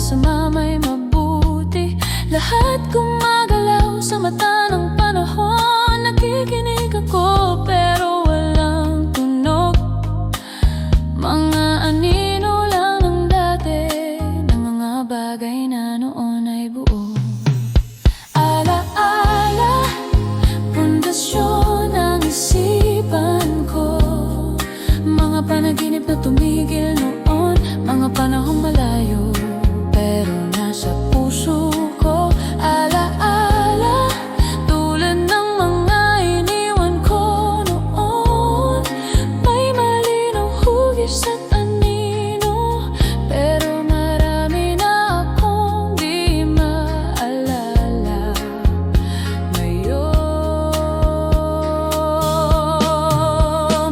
masama may mabuti, lahat gumagalaw sa mata ng panahon. Nakikinig ako pero walang tunog, mga anino lang ng dati, ng mga bagay na noon ay buo. Ala-ala, pundasyon ang isipan ko, mga panaginip na tumigil noon, mga panahong malayo pero nasa puso ko. Ala-ala, tulad ng mga iniwan ko noon, may malinaw hugis at anino, pero marami na akong di maalala ngayon.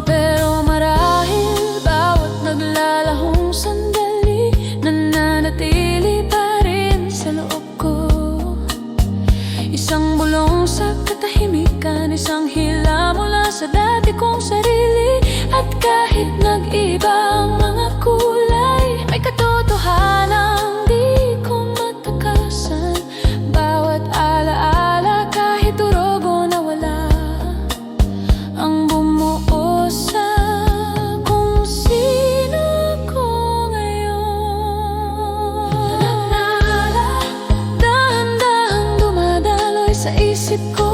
Pero marahil bawat naglalahong sandali, nananatili pa rin sa loob ko. Isang bulong sa katahimikan, isang hila mula sa dati kong sarili. At kahit nag-iba ang mga kulay, may katotohanang di ko matakasan. Bawat alaala, kahit durogo na wala, ang bumuo sa kung sino ko ngayon. Dahan-dahang dumadaloy sa isip ko